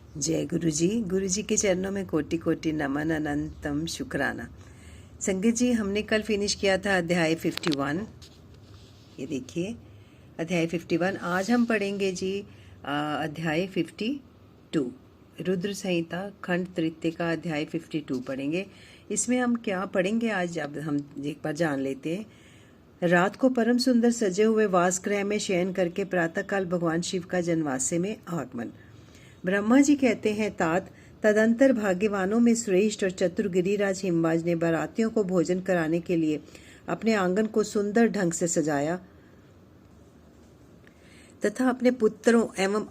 जय गुरु जी के चरणों में कोटि कोटि नमन, अनंतम शुक्राना। संगत जी, हमने कल फिनिश किया था अध्याय 51। ये देखिए अध्याय 51। आज हम पढ़ेंगे जी अध्याय 52, रुद्र संहिता खंड तृतीय का अध्याय 52 पढ़ेंगे। इसमें हम क्या पढ़ेंगे आज, अब हम एक बार जान लेते हैं। रात को परम सुंदर सजे हुए वासगृह में शयन करके प्रातःकाल भगवान शिव का जनवासे में आगमन। ब्रह्मा जी कहते हैं, तात तदंतर भाग्यवानों में श्रेष्ठ और चतुर गिरिराज हिमवाज ने बारातियों को भोजन कराने के लिए अपने आंगन को सुंदर ढंग से सजाया तथा अपने पुत्रों एवं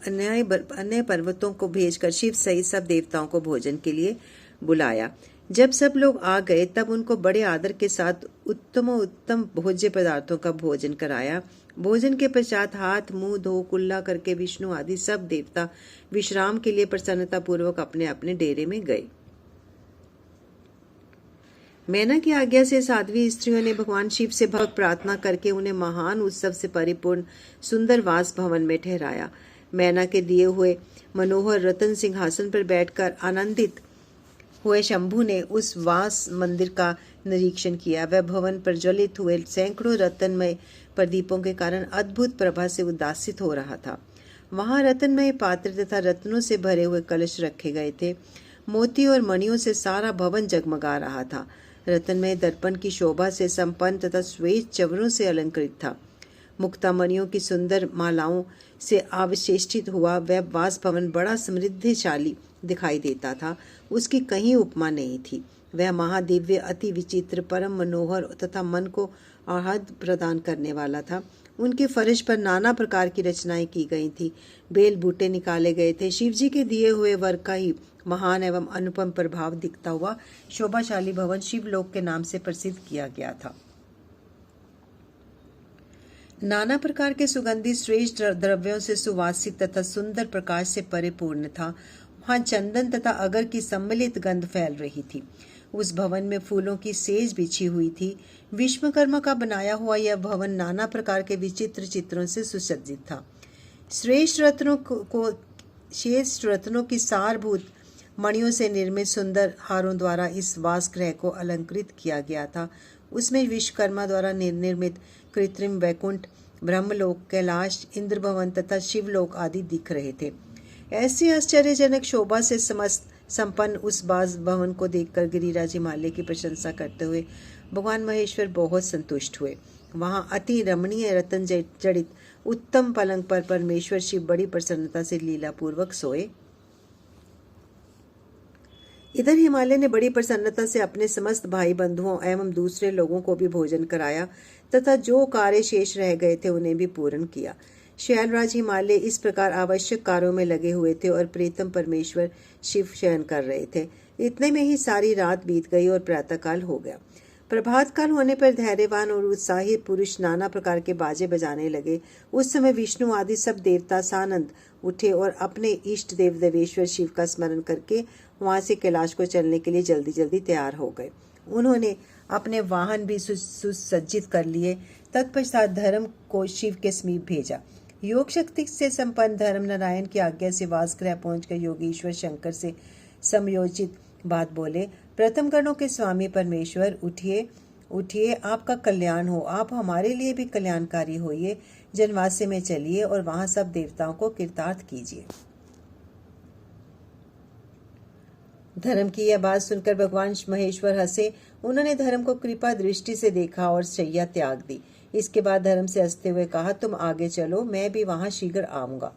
अन्य पर्वतों को भेजकर शिव सहित सब देवताओं को भोजन के लिए बुलाया। जब सब लोग आ गए तब उनको बड़े आदर के साथ उत्तम भोज्य पदार्थों का भोजन कराया। भोजन के पश्चात हाथ मुंह धो कुल्ला करके विष्णु आदि सब देवता विश्राम के लिए प्रसन्नता पूर्वक अपने अपने डेरे में गए। मैना की आज्ञा से साध्वी स्त्रियों ने भगवान शिव से भक्त प्रार्थना करके उन्हें महान उत्सव से परिपूर्ण सुंदर वास भवन में ठहराया। मैना के दिए हुए मनोहर रतन सिंहासन पर बैठकर आनंदित हुए शंभु ने उस वास मंदिर का निरीक्षण किया। वह भवन प्रज्वलित हुए सैकड़ों रत्नमय प्रदीपों के कारण अद्भुत प्रभा से उद्दासित हो रहा था। वहां रत्नमय पात्र तथा रत्नों से भरे हुए कलश रखे गए थे। मोती और मणियों से सारा भवन जगमगा रहा था। रत्नमय दर्पण की शोभा से संपन्न तथा श्वेत चवरों से अलंकृत था। मुक्तामणियों की सुंदर मालाओं से अवशेषित हुआ वह वास भवन बड़ा समृद्धिशाली दिखाई देता था। उसकी कहीं उपमा नहीं थी। वह महादिव्य, अति विचित्र, परम मनोहर तथा मन को आहत प्रदान करने वाला था। उनके फर्श पर नाना प्रकार की रचनाएं की गई थी। बेल बूटे निकाले गए थे। शिवजी के दिए हुए वर का ही महान एवं अनुपम प्रभाव दिखता हुआ शोभाशाली भवन शिवलोक के नाम से प्रसिद्ध किया गया था। नाना प्रकार के सुगंधित श्रेष्ठ द्रव्यों से सुवासित तथा सुंदर प्रकाश से परिपूर्ण था। वहां चंदन तथा अगर की सम्मिलित गंध फैल रही थी। उस भवन में फूलों की सेज बिछी हुई थी। विश्वकर्मा का बनाया हुआ यह भवन नाना प्रकार के विचित्र चित्रों से सुसज्जित था। श्रेष्ठ रत्नों की सारभूत मणियों से निर्मित सुंदर हारों द्वारा इस वासगृह को अलंकृत किया गया था। उसमें विश्वकर्मा द्वारा निर्मित कृत्रिम वैकुंठ, ब्रह्मलोक, कैलाश, इंद्र भवन तथा शिवलोक आदि दिख रहे थे। ऐसी आश्चर्यजनक शोभा से संपन्न उस वास भवन को देखकर गिरिराज हिमालय की प्रशंसा करते हुए भगवान महेश्वर बहुत संतुष्ट हुए। वहां अति रमणीय रतन जड़ित उत्तम पलंग पर परमेश्वर शिव बड़ी प्रसन्नता से लीला पूर्वक सोए। इधर हिमालय ने बड़ी प्रसन्नता से अपने समस्त भाई बंधुओं एवं दूसरे लोगों को भी भोजन कराया तथा जो कार्य शेष रह गए थे उन्हें भी पूर्ण किया। शैलराज हिमालय इस प्रकार आवश्यक कार्यों में लगे हुए थे और प्रीतम परमेश्वर शिव शयन कर रहे थे। इतने में ही सारी रात बीत गई और प्रातःकाल हो गया। प्रभात काल होने पर धैर्यवान और उत्साही पुरुष नाना प्रकार के बाजे बजाने लगे। उस समय विष्णु आदि सब देवता सानंद उठे और अपने इष्ट देव देवेश्वर शिव का स्मरण करके वहां से कैलाश को चलने के लिए जल्दी जल्दी तैयार हो गए। उन्होंने अपने वाहन भी सुसज्जित कर लिए। तत्पश्चात धर्म को शिव के समीप भेजा। योग शक्ति से संपन्न धर्म नारायण की आज्ञा से वासगृह पहुंचकर योगीश्वर शंकर से समयोचित बात बोले। प्रथम गणों के स्वामी परमेश्वर, उठिए उठिए, आपका कल्याण हो। आप हमारे लिए भी कल्याणकारी होइए। जनवासे में चलिए और वहां सब देवताओं को कृतार्थ कीजिए। धर्म की यह बात सुनकर भगवान महेश्वर हंसे। उन्होंने धर्म को कृपा दृष्टि से देखा और शैया त्याग दी। इसके बाद धर्म से हंसते हुए कहा, तुम आगे चलो, मैं भी वहां शीघ्र आऊंगा,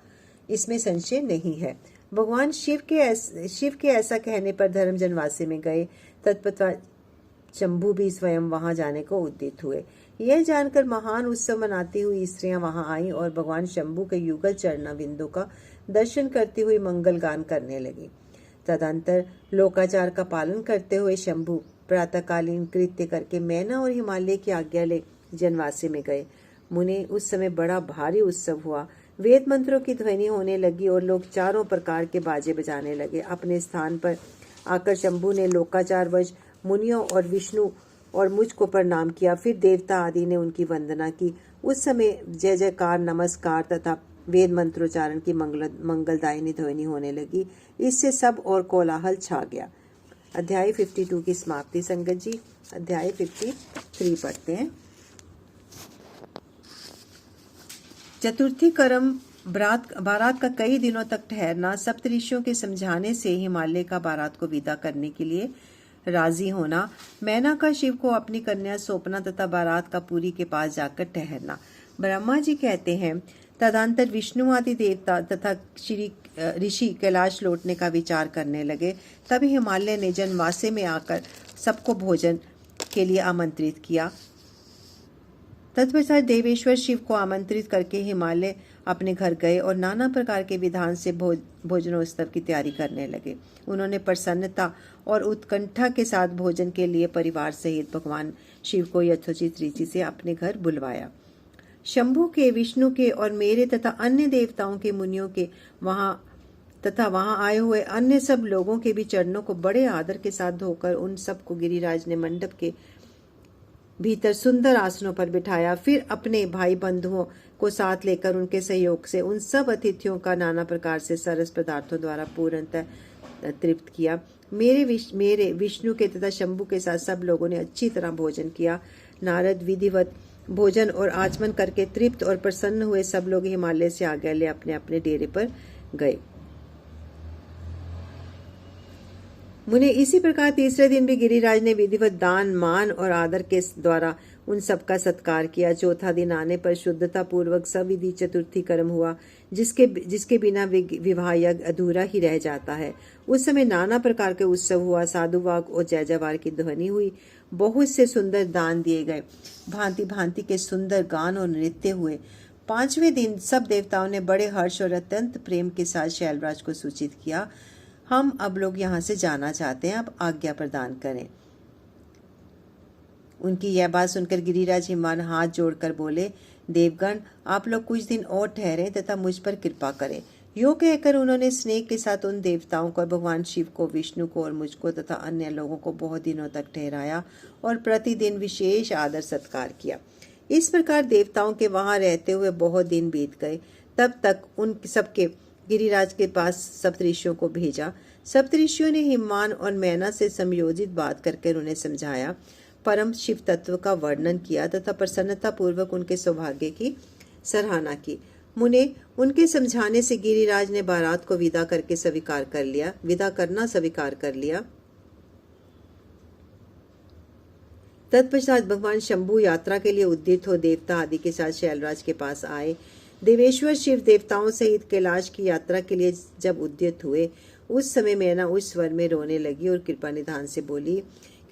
इसमें संशय नहीं है। भगवान शिव के ऐसा कहने पर धर्म जनवासे में गए। तत्पश्चात शंभु भी स्वयं वहां जाने को उद्यत हुए। यह जानकर महान उत्सव मनाती हुई स्त्रियां वहां आईं और भगवान शंभु के युगल चरण बिंदु का दर्शन करती हुई मंगल गान करने लगी। तदंतर लोकाचार का पालन करते हुए शंभु प्रातःकालीन कृत्य करके मैना और हिमालय की आज्ञा ले जनवासे में गए। मुने उस समय बड़ा भारी उत्सव हुआ। वेद मंत्रों की ध्वनि होने लगी और लोग चारों प्रकार के बाजे बजाने लगे। अपने स्थान पर आकर शंभु ने लोकाचार वश मुनियों और विष्णु और मुझ को प्रणाम किया। फिर देवता आदि ने उनकी वंदना की। उस समय जय जयकार, नमस्कार तथा वेद मंत्रोच्चारण की मंगलदायिनी ध्वनि होने लगी। इससे सब और कोलाहल छा गया। अध्याय 52 की समाप्ति। संगत जी अध्याय 53 पढ़ते हैं। चतुर्थी क्रम बारात का कई दिनों तक ठहरना, सप्तऋषियों के समझाने से हिमालय का बारात को विदा करने के लिए राजी होना, मैना का शिव को अपनी कन्या सौंपना तथा बारात का पुरी के पास जाकर ठहरना। ब्रह्मा जी कहते हैं, तदंतर विष्णु आदि देवता तथा श्री ऋषि कैलाश लौटने का विचार करने लगे। तभी हिमालय ने जनवासे में आकर सबको भोजन के लिए आमंत्रित किया। तत्पश्चात देवेश्वर शिव को आमंत्रित करके हिमालय अपने घर गए और नाना प्रकार के विधान से भोजनोत्सव की तैयारी करने लगे। उन्होंने प्रसन्नता और उत्कंठा के साथ भोजन के लिए परिवार सहित भगवान शिव को यथोचित रीति से अपने घर बुलवाया। शंभु के, विष्णु के और मेरे तथा अन्य देवताओं के, मुनियों के वहां आए हुए अन्य सब लोगों के भी चरणों को बड़े आदर के साथ धोकर उन सबको गिरिराज ने मंडप के भीतर सुंदर आसनों पर बिठाया। फिर अपने भाई बंधुओं को साथ लेकर उनके सहयोग से उन सब अतिथियों का नाना प्रकार से सरस पदार्थों द्वारा पूर्णतः तृप्त किया। मेरे विष्णु के तथा शंभु के साथ सब लोगों ने अच्छी तरह भोजन किया। नारद विधिवत भोजन और आचमन करके तृप्त और प्रसन्न हुए सब लोग हिमालय से आगे ले अपने अपने डेरे पर गए। मुने इसी प्रकार तीसरे दिन भी गिरिराज ने विधिवत दान, मान और आदर के द्वारा उन सबका सत्कार किया। चौथा दिन आने पर शुद्धता पूर्वक सविधि चतुर्थी कर्म हुआ, जिसके बिना विवाह यज्ञ अधूरा ही रह जाता है। उस समय नाना प्रकार के उत्सव हुआ, साधुवाक और जय जयकार की ध्वनि हुई, बहुत से सुंदर दान दिए गए, भांति भांति के सुंदर गान और नृत्य हुए। पांचवें दिन सब देवताओं ने बड़े हर्ष और अत्यंत प्रेम के साथ शैलराज को सूचित किया, हम अब लोग यहाँ से जाना चाहते हैं, अब आज्ञा प्रदान करें। उनकी यह बात सुनकर गिरिराज हिमान हाथ जोड़कर बोले, देवगण आप लोग कुछ दिन और ठहरे तथा मुझ पर कृपा करें। यो कहकर उन्होंने स्नेह के साथ उन देवताओं को, भगवान शिव को, विष्णु को और मुझको तथा अन्य लोगों को बहुत दिनों तक ठहराया और प्रतिदिन विशेष आदर सत्कार किया। इस प्रकार देवताओं के वहां रहते हुए बहुत दिन बीत गए। तब तक उन सबके गिरिराज के पास सप्तऋषियों को भेजा। सप्तऋषियों ने हिमवान और मैना से समयोजित बात करके उन्हें समझाया, परम शिव तत्व का वर्णन किया तथा प्रसन्नता पूर्वक उनके सौभाग्य की सराहना की। मुने उनके समझाने से गिरिराज ने बारात को विदा करना स्वीकार कर लिया। तत्पश्चात भगवान शंभु यात्रा के लिए उद्यत हो देवता आदि के साथ शैलराज के पास आए। देवेश्वर शिव देवताओं सहित कैलाश की यात्रा के लिए जब उद्यत हुए, उस समय मैना उस स्वर में रोने लगी और कृपा निधान से बोली,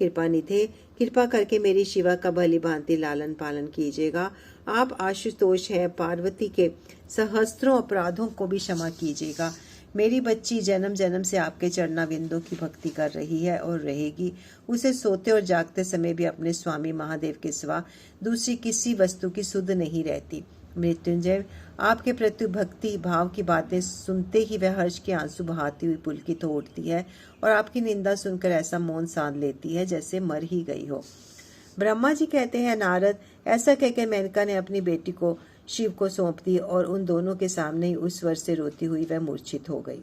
कृपानिधे कृपा करके मेरी शिवा का भली भांति लालन पालन कीजिएगा। आप आशुतोष हैं, पार्वती के सहस्त्रों अपराधों को भी क्षमा कीजिएगा। मेरी बच्ची जन्म जन्म से आपके चरणाविंदों की भक्ति कर रही है और रहेगी। उसे सोते और जागते समय भी अपने स्वामी महादेव के सिवा दूसरी किसी वस्तु की सुध नहीं रहती। मृत्युंजय आपके प्रति भक्ति भाव की बातें सुनते ही वह हर्ष के आंसू बहाती हुई पुलकित हो उठती है और आपकी निंदा सुनकर ऐसा मौन साध लेती है जैसे मर ही गई हो। ब्रह्मा जी कहते हैं, नारद ऐसा कहकर मेनका ने अपनी बेटी को शिव को सौंप दी और उन दोनों के सामने ही उस स्वर से रोती हुई वह मूर्छित हो गई।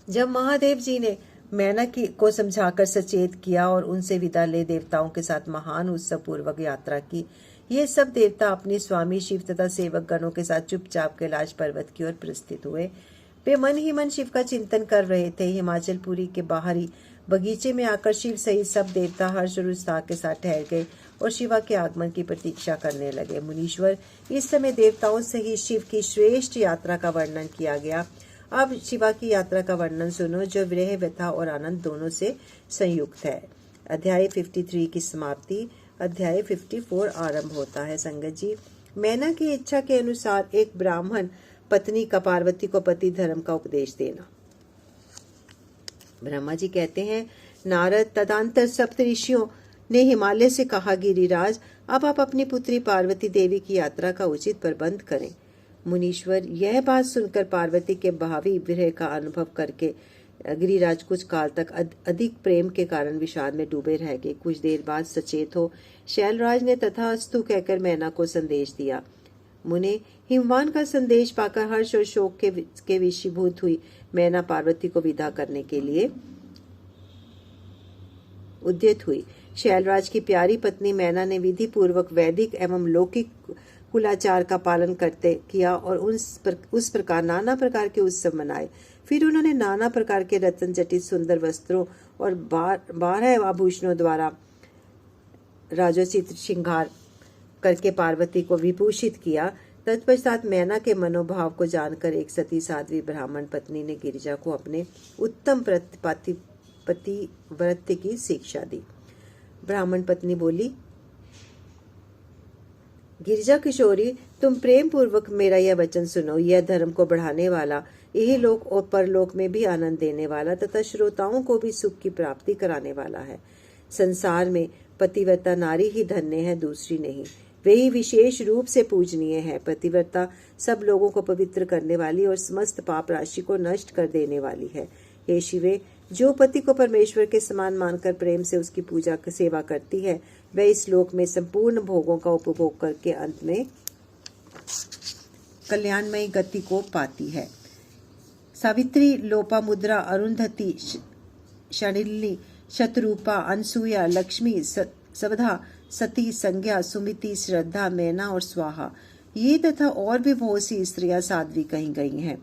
जब महादेव जी ने मैना को समझाकर सचेत किया और उनसे विदा ले देवताओं के साथ महान उत्सव पूर्वक यात्रा की, ये सब देवता अपने स्वामी शिव तथा सेवक गणों के साथ चुपचाप कैलाश पर्वत की ओर प्रस्थित हुए। वे मन ही मन शिव का चिंतन कर रहे थे। हिमाचलपुरी के बाहरी बगीचे में आकर शिव सहित सब देवता हर्ष और उत्साह के साथ ठहर गए और शिवा के आगमन की प्रतीक्षा करने लगे। मुनीश्वर, इस समय देवताओं से ही शिव की श्रेष्ठ यात्रा का वर्णन किया गया। अब शिवा की यात्रा का वर्णन सुनो, जो विरह, व्यथा और आनंद दोनों से संयुक्त है। अध्याय 53 की समाप्ति। अध्याय 54 आरंभ होता है। संगत जी, मैना की इच्छा के अनुसार एक ब्राह्मण पत्नी का पार्वती को पति धर्म का उपदेश देना। ब्रह्मा जी कहते हैं, नारद तदंतर सप्तऋषियों ने हिमालय से कहा, गिरिराज अब आप अपनी पुत्री पार्वती देवी की यात्रा का उचित प्रबंध करें। मुनीश्वर, यह बात सुनकर पार्वती के भावी विरह का अनुभव करके गिरिराज कुछ काल तक अधिक प्रेम के कारण विषाद में डूबे रह गए। कुछ देर बाद सचेत हो शैलराज ने तथास्तु कहकर मैना को संदेश दिया। मुने हिमवान का संदेश पाकर हर्ष और शोक के विशीभूत हुई मैना पार्वती को विदा करने के लिए उद्यत हुई। शैलराज की प्यारी पत्नी मैना ने विधि पूर्वक वैदिक एवं लौकिक कुलाचार का पालन करते किया और उस प्रकार नाना प्रकार के उत्सव मनाए। फिर उन्होंने नाना प्रकार के रत्न जटित सुंदर वस्त्रों और 12 आभूषणों द्वारा राजोचित श्रृंगार करके पार्वती को विभूषित किया। तत्पश्चात मैना के मनोभाव को जानकर एक सती साध्वी ब्राह्मण पत्नी ने गिरिजा को अपने उत्तम पतिव्रत्य की शिक्षा दी। ब्राह्मण पत्नी बोली, गिरिजा किशोरी, तुम प्रेम पूर्वक मेरा यह वचन सुनो। यह धर्म को बढ़ाने वाला, यही लोक और परलोक में भी आनंद देने वाला तथा श्रोताओं को भी सुख की प्राप्ति कराने वाला है। संसार में पतिव्रता नारी ही धन्य है, दूसरी नहीं। वे ही विशेष रूप से पूजनीय है। पतिव्रता सब लोगों को पवित्र करने वाली और समस्त पाप राशि को नष्ट कर देने वाली है। हे शिवे, जो पति को परमेश्वर के समान मानकर प्रेम से उसकी पूजा सेवा करती है, वह इस लोक में संपूर्ण भोगों का उपभोग करके अंत में कल्याणमयी गति को पाती है। सावित्री, लोपामुद्रा, अरुंधति, शनिली, शतरूपा, अनसुया, लक्ष्मी, सबधा, सती, संज्ञा, सुमिति, श्रद्धा, मैना और स्वाहा, ये तथा और भी बहुत सी स्त्रियां साध्वी कही गई हैं।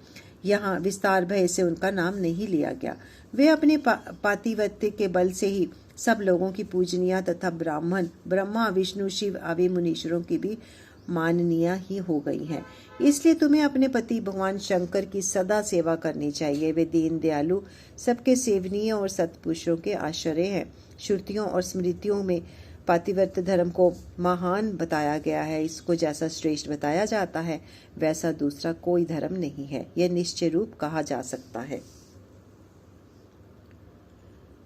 यहाँ विस्तार भय से उनका नाम नहीं लिया गया। वे अपने पातिव्रत्य के बल से ही सब लोगों की पूजनीय तथा ब्राह्मण, ब्रह्मा, विष्णु, शिव आदि मुनीश्वरों की भी माननीय ही हो गई हैं। इसलिए तुम्हें अपने पति भगवान शंकर की सदा सेवा करनी चाहिए। वे दीन दयालु, सबके सेवनीय और सत्पुरुषों के आश्रय हैं। श्रुतियों और स्मृतियों में पातिव्रत्य धर्म को महान बताया गया है। इसको जैसा श्रेष्ठ बताया जाता है, वैसा दूसरा कोई धर्म नहीं है। यह निश्चय रूप कहा जा सकता है।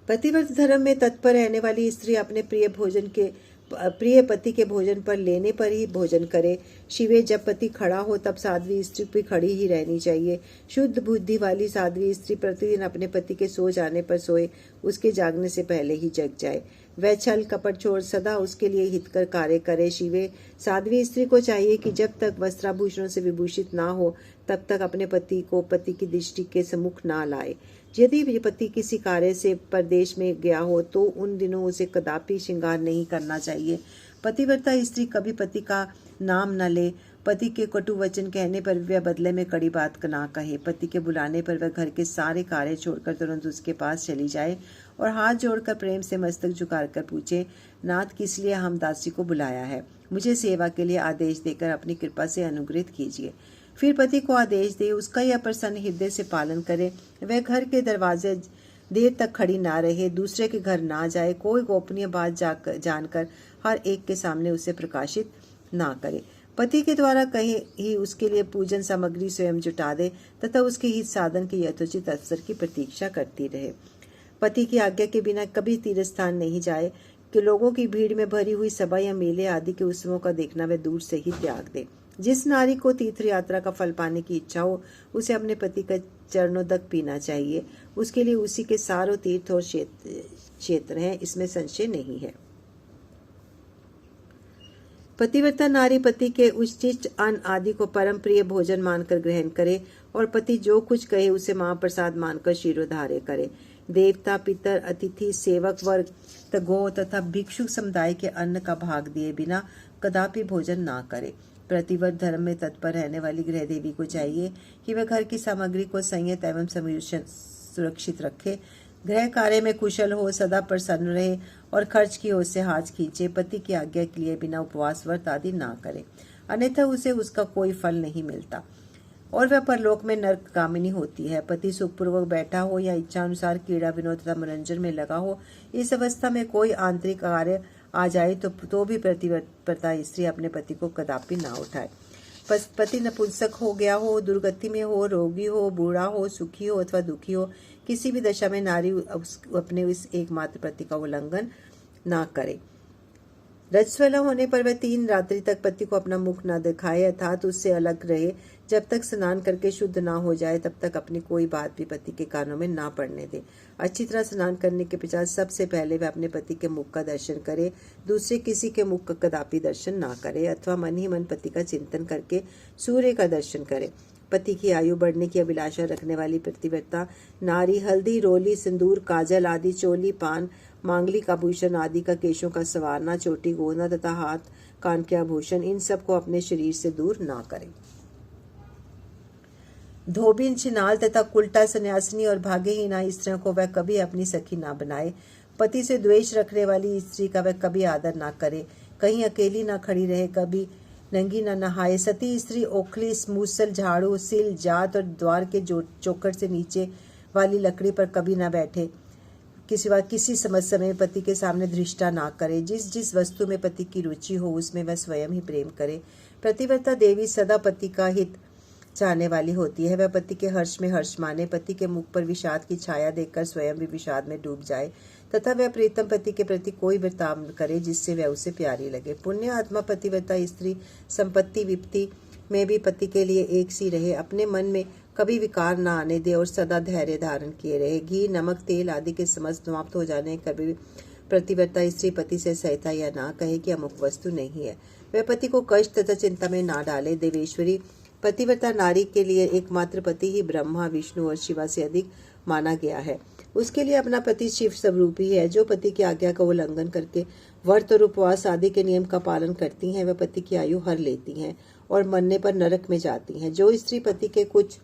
पतिव्रत धर्म में तत्पर रहने वाली स्त्री अपने प्रिय पति के भोजन पर लेने पर ही भोजन करे। शिवे, जब पति खड़ा हो तब साध्वी स्त्री भी खड़ी ही रहनी चाहिए। शुद्ध बुद्धि वाली साध्वी स्त्री प्रतिदिन अपने पति के सो जाने पर सोए, उसके जागने से पहले ही जग जाए। वह छल कपट छोड़ सदा उसके लिए हितकर कार्य करे। शिवे, साध्वी स्त्री को चाहिए कि जब तक वस्त्राभूषणों से विभूषित ना हो, तब तक अपने पति को पति की दृष्टि के सम्मुख ना लाए। यदि पति किसी कार्य से परदेश में गया हो तो उन दिनों उसे कदापि श्रृंगार नहीं करना चाहिए। पतिव्रता स्त्री कभी पति का नाम न ले। पति के कटु वचन कहने पर वह बदले में कड़ी बात ना कहे। पति के बुलाने पर वह घर के सारे कार्य छोड़कर तुरंत उसके पास चली जाए और हाथ जोड़कर प्रेम से मस्तक झुकाकर पूछे, नाथ, किस लिए हम दासी को बुलाया है? मुझे सेवा के लिए आदेश देकर अपनी कृपा से अनुग्रहित कीजिए। फिर पति को आदेश दे, उसका यह प्रसन्न हृदय से पालन करे। वह घर के दरवाजे देर तक खड़ी ना रहे, दूसरे के घर ना जाए, कोई गोपनीय बात जानकर हर एक के सामने उसे प्रकाशित ना करे। पति के द्वारा कहीं ही उसके लिए पूजन सामग्री स्वयं जुटा दे तथा उसके हित साधन के यथोचित अवसर की प्रतीक्षा करती रहे। पति की आज्ञा के बिना कभी तीर्थ स्थान नहीं जाए कि लोगों की भीड़ में भरी हुई सभा या मेले आदि के उत्सवों का देखना वह दूर से ही त्याग दे। जिस नारी को तीर्थ यात्रा का फल पाने की इच्छा हो, उसे अपने पति का चरणोदक पीना चाहिए। उसके लिए उसी के सारों तीर्थ और क्षेत्र हैं, इसमें संशय नहीं है। पतिव्रता नारी पति के उचित अन्न आदि को परम प्रिय भोजन मानकर ग्रहण करे और पति जो कुछ कहे उसे महाप्रसाद मानकर शिरोधार्य करे। देवता, पितर, अतिथि, सेवक वर्ग, गौ तथा भिक्षुक समुदाय के अन्न का भाग दिए बिना कदापि भोजन ना करे। प्रतिव्रत धर्म में तत्पर रहने वाली गृह देवी को चाहिए कि वह घर की सामग्री को संयत एवं सुरक्षित रखे, गृह कार्य में कुशल हो, सदा प्रसन्न रहे और खर्च की ओर से हाथ खींचे। पति की आज्ञा के लिए बिना उपवास व्रत आदि ना करे, अन्यथा उसे उसका कोई फल नहीं मिलता और वह परलोक में नरकगामिनी होती है। पति सुखपूर्वक बैठा हो या इच्छा अनुसार क्रीड़ा विनोद तथा मनोरंजन में लगा हो, इस अवस्था में कोई आंतरिक कार्य आ जाए तो भी पतिव्रता स्त्री अपने पति को कदापि ना उठाए। पति नपुंसक हो गया हो, दुर्गति में हो, रोगी हो, बूढ़ा हो, सुखी हो अथवा दुखी हो, किसी भी दशा में नारी अपने इस एकमात्र पति का उल्लंघन ना करे। रजस्वला होने पर वह 3 रात्रि तक पति को अपना मुख न दिखाए, अर्थात उससे अलग रहे। जब तक स्नान करके शुद्ध ना हो जाए तब तक अपनी कोई बात भी पति के कानों में ना पड़ने दे। अच्छी तरह स्नान करने के पश्चात सबसे पहले वह अपने पति के मुख का दर्शन करे, दूसरे किसी के मुख का कदापि दर्शन ना करे, अथवा मन ही मन पति का चिंतन करके सूर्य का दर्शन करे। पति की आयु बढ़ने की अभिलाषा रखने वाली पतिव्रता नारी हल्दी, रोली, सिंदूर, काजल आदि, चोली, पान, मांगलिक आभूषण आदि का, केशों का संवारना, चोटी गोदना तथा हाथ कान के आभूषण, इन सब को अपने शरीर से दूर ना करे। धोबिन, छिनाल तथा कुल्टा सन्यासिनी और भाग्यहीना स्त्रियों को वह कभी अपनी सखी ना बनाए। पति से द्वेष रखने वाली स्त्री का वह कभी आदर ना करे, कहीं अकेली ना खड़ी रहे, कभी नंगी न नहाए। सती स्त्री ओखली, मूसल, झाड़ू, सिल, जात और द्वार के चौखट से नीचे वाली लकड़ी पर कभी न बैठे। किसी समस्या में पति के सामने धृष्टा ना करे। जिस जिस वस्तु में पति की रुचि हो उसमें वह स्वयं ही प्रेम करे। प्रतिव्रता देवी सदा पति का हित चाहने वाली होती है। वह पति के हर्ष में हर्ष माने, पति के मुख पर विषाद की छाया देखकर स्वयं भी विषाद में डूब जाए तथा वह प्रीतम पति के प्रति कोई बर्ताव करे जिससे वह उसे प्यारी लगे। पुण्य आत्मा पतिव्रता स्त्री संपत्ति विपत्ति में भी पति के लिए एक सी रहे, अपने मन में कभी विकार न आने दे और सदा धैर्य धारण किए रहे। घी, नमक, तेल आदि के समस्त समाप्त हो जाने कभी प्रतिव्रता स्त्री पति से सहता या ना कहे कि अमुक वस्तु नहीं है। वह पति को कष्ट तथा चिंता में ना डाले। देवेश्वरी पतिव्रता नारी के लिए एकमात्र पति ही ब्रह्मा, विष्णु और शिवा से अधिक माना गया है। उसके लिए अपना पति शिव स्वरूप ही है। जो पति की आज्ञा का उल्लंघन करके व्रत और उपवास आदि के नियम का पालन करती हैं, वह पति की आयु हर लेती हैं और मरने पर नरक में जाती हैं। जो स्त्री पति के कुछ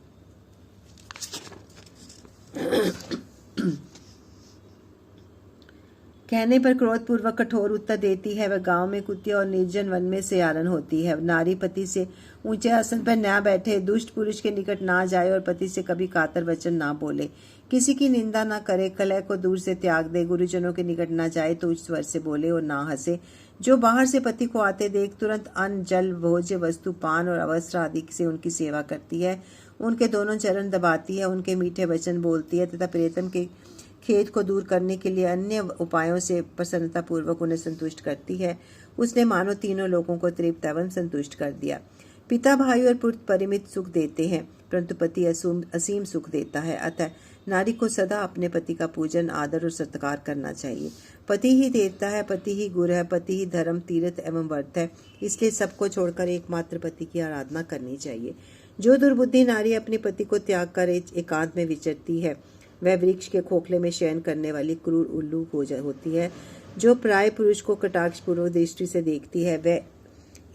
कहने पर क्रोधपूर्वक कठोर उत्तर देती है, वह गांव में कुत्ते और निर्जन वन में सयारन होती है। नारी पति से ऊंचे आसन पर ना बैठे, दुष्ट पुरुष के निकट ना जाए और पति से कभी कातर वचन ना बोले, किसी की निंदा ना करे, कलह को दूर से त्याग दे, गुरुजनों के निकट ना जाए तो उच्च स्वर से बोले और ना हंसे। जो बाहर से पति को आते देख तुरंत अन्न, जल, भोज्य वस्तु, पान और वस्त्र आदि से उनकी सेवा करती है, उनके दोनों चरण दबाती है, उनके मीठे वचन बोलती है तथा प्रेतम के खेद को दूर करने के लिए अन्य उपायों से प्रसन्नता पूर्वक उन्हें संतुष्ट करती है, उसने मानो तीनों लोगों को तृप्त एवं संतुष्ट कर दिया। पिता, भाई और पुत्र परिमित सुख देते हैं, परंतु पति असीम सुख देता है। अतः नारी को सदा अपने पति का पूजन, आदर और सत्कार करना चाहिए। पति ही देवता है, पति ही गुरु है, पति ही धर्म, तीर्थ एवं व्रत है, इसलिए सबको छोड़कर एकमात्र पति की आराधना करनी चाहिए। जो दुर्बुद्धि नारी अपने पति को त्याग कर एकांत में विचरती है, वह वृक्ष के खोखले में शयन करने वाली क्रूर उल्लू होती है। जो प्राय पुरुष को कटाक्ष पूर्वक दृष्टि से देखती है, वह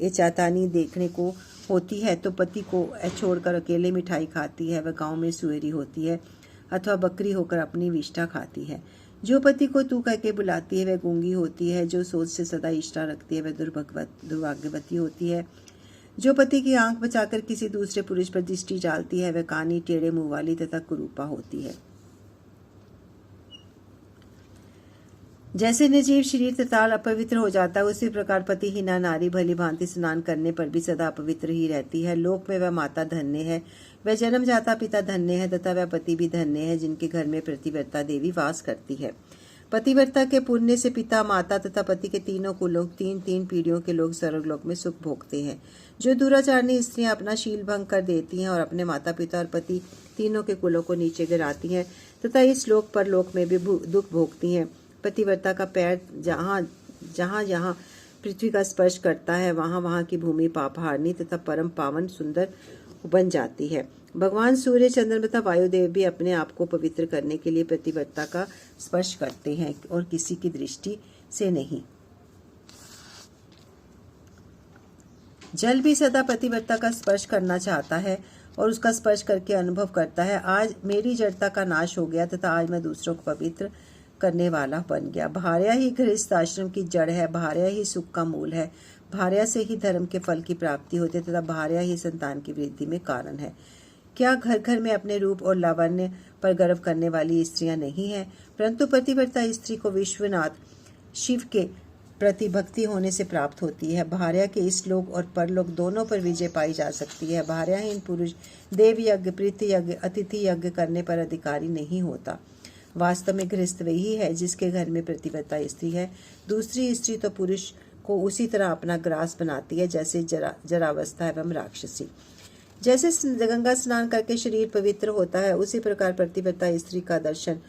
ये चातानी देखने को होती है तो पति को छोड़कर अकेले मिठाई खाती है। वह गांव में सुएरी होती है अथवा बकरी होकर अपनी विष्ठा खाती है। जो पति को तू कह के बुलाती है, वह गूंगी होती है। जो सोच से सदा इष्टा रखती है, वह दुर्भाग्यवती होती है। जो पति की आंख बचाकर किसी दूसरे पुरुष पर दृष्टि डालती है, वह कानी, टेढ़े मुंह वाली तथा कुरूपा होती है। जैसे निर्जीव शरीर तत्काल अपवित्र हो जाता है, उसी प्रकार पतिहीना नारी भली भांति स्नान करने पर भी सदा अपवित्र ही रहती है। लोक में वह माता धन्य है, वह जन्मजाता पिता धन्य है तथा वह पति भी धन्य है जिनके घर में प्रतिव्रता देवी वास करती है। पतिव्रता के पुण्य से पिता, माता तथा पति के तीनों कुलों, तीन पीढ़ियों के लोग स्वर्गलोक में सुख भोगते हैं। जो दुराचारणी स्त्रियां अपना शील भंग कर देती हैं और अपने माता पिता और पति तीनों के कुलों को नीचे गिराती हैं तथा इस लोक पर लोक में भी दुख भोगती हैं, पतिव्रता का पैर जहाँ पृथ्वी का स्पर्श करता है, वहाँ की भूमि पापहारनी तथा परम पावन सुंदर बन जाती है। भगवान सूर्य, चंद्रमा तथा वायुदेव भी अपने आप को पवित्र करने के लिए पतिव्रता का स्पर्श करते हैं और किसी की दृष्टि से नहीं। जल भी सदा पतिव्रता का स्पर्श करना चाहता है और उसका स्पर्श करके अनुभव करता है, आज मेरी जड़ता का नाश हो गया तथा आज मैं दूसरों को पवित्र करने वाला बन गया। भार्या ही गृहस्थ आश्रम की जड़ है, भार्या ही सुख का मूल है, भार्या से ही धर्म के फल की प्राप्ति होती है तथा भार्या ही संतान की वृद्धि में कारण है। क्या घर घर में अपने रूप और लावण्य पर गर्व करने वाली स्त्रियां नहीं हैं? परंतु पतिव्रता स्त्री को विश्वनाथ शिव के प्रति भक्ति होने से प्राप्त होती है। भार्या के इस लोक और परलोक दोनों पर विजय पाई जा सकती है। भार्याहीन पुरुष देव यज्ञ, प्रीति यज्ञ, अतिथि यज्ञ करने पर अधिकारी नहीं होता। वास्तव में गृहस्थ वही है जिसके घर में प्रतिव्रता स्त्री है। दूसरी स्त्री तो पुरुष को उसी तरह अपना ग्रास बनाती है जैसे जरावस्था एवं राक्षसी। जैसे गंगा स्नान करके शरीर पवित्र होता है, उसी प्रकार पतिव्रता स्त्री का दर्शन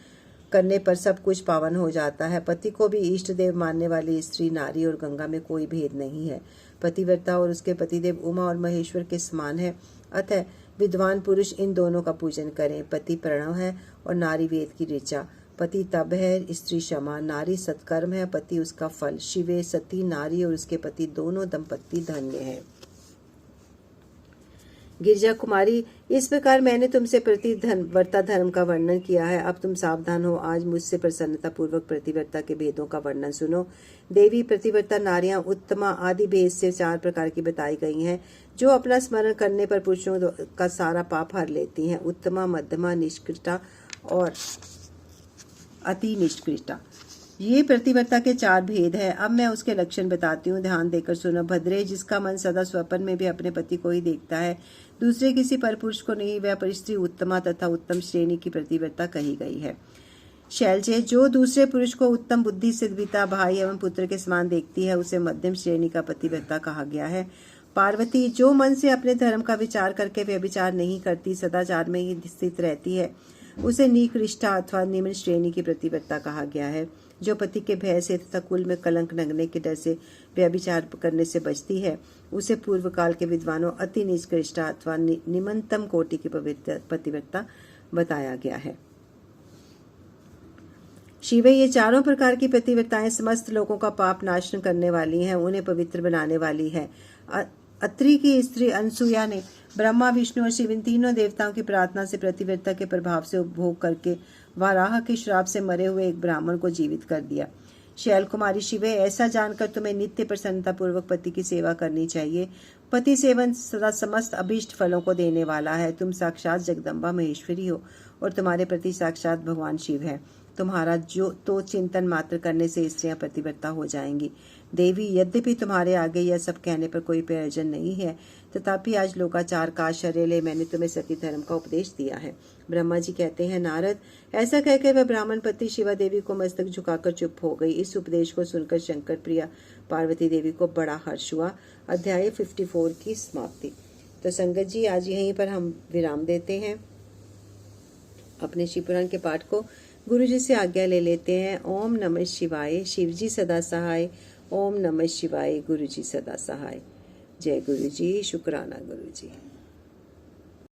करने पर सब कुछ पावन हो जाता है। पति को भी इष्ट देव मानने वाली स्त्री, नारी और गंगा में कोई भेद नहीं है। पतिव्रता और उसके पतिदेव उमा और महेश्वर के समान है। अतः विद्वान पुरुष इन दोनों का पूजन करें। पति प्रणव है और नारी वेद की ऋचा। पति तप है, स्त्री क्षमा, नारी सत्कर्म है, पति उसका फल। शिवे सती नारी और उसके पति दोनों दंपत्ति धन्य है। गिरिजा कुमारी, इस प्रकार मैंने तुमसे प्रतिव्रता धर्म का वर्णन किया है। अब तुम सावधान हो। आज मुझसे प्रसन्नता पूर्वक प्रतिव्रता के भेदों का वर्णन सुनो। देवी प्रतिव्रता नारियां उत्तमा आदि भेद से 4 प्रकार की बताई गई हैं, जो अपना स्मरण करने पर पुरुषों का सारा पाप हर लेती हैं। उत्तमा, मध्यमा, निष्कृष्टा और अति निष्कृष्टा, ये प्रतिव्रता के 4 भेद है। अब मैं उसके लक्षण बताती हूँ, ध्यान देकर सुनो। भद्रे, जिसका मन सदा स्वप्न में भी अपने पति को ही देखता है, दूसरे किसी परपुरुष को नहीं, वह पर स्त्री उत्तमा तथा उत्तम श्रेणी की प्रतिव्रता कही गई है। शैलजे, जो दूसरे पुरुष को उत्तम बुद्धि से पिता, भाई एवं पुत्र के समान देखती है, उसे मध्यम श्रेणी का पतिव्रता कहा गया है। पार्वती, जो मन से अपने धर्म का विचार करके व्यभिचार नहीं करती, सदाचार में ही स्थित रहती है, उसे निकृष्टा अथवा निम्न श्रेणी की प्रतिव्रता कहा गया है। जो पति के भय से तथा कुल में कलंक लगने के डर से व्यभिचार करने से बचती है, उसे पूर्व काल के विद्वानों अति निष्कृष्टा अथवा निम्नतम कोटि की पतिव्रता बताया गया है। शिवे, ये 4 प्रकार की पतिव्रताएं समस्त लोगों का पाप नाशन करने वाली हैं, उन्हें पवित्र बनाने वाली है। अत्रि की स्त्री अनसुया ने ब्रह्मा, विष्णु और शिव इन तीनों देवताओं की प्रार्थना से प्रतिव्रता के प्रभाव से उपभोग करके वाराह के श्राप से मरे हुए एक ब्राह्मण को जीवित कर दिया। शैल कुमारी, शिवे, ऐसा जानकर तुम्हें नित्य प्रसन्नता पूर्वक पति की सेवा करनी चाहिए। पति सेवन सदा समस्त अभीष्ट फलों को देने वाला है। तुम साक्षात जगदम्बा महेश्वरी हो और तुम्हारे प्रति साक्षात भगवान शिव है। तुम्हारा जो तो चिंतन मात्र करने से स्त्रियां प्रतिव्रता हो जाएंगी। देवी, यद्यपि तुम्हारे आगे यह सब कहने पर कोई प्रयोजन नहीं है, तथापि आज लोकाचार का आश्रय ले मैंने तुम्हें सती धर्म का उपदेश दिया है। ब्रह्मा जी कहते हैं, नारद, ऐसा कहकर वह ब्राह्मण पति शिवा देवी को मस्तक झुकाकर चुप हो गई। इस उपदेश को सुनकर शंकर प्रिया पार्वती देवी को बड़ा हर्ष हुआ। अध्याय 54 की समाप्ति। तो संगत जी, आज यहीं पर हम विराम देते हैं। अपने शिवपुराण के पाठ को गुरु जी से आज्ञा ले लेते हैं। ओम नमः शिवाय। शिव जी सदा सहाय। ओम नमः शिवाय। गुरु जी सदा सहाय। जय गुरु जी। शुक्राना गुरु जी।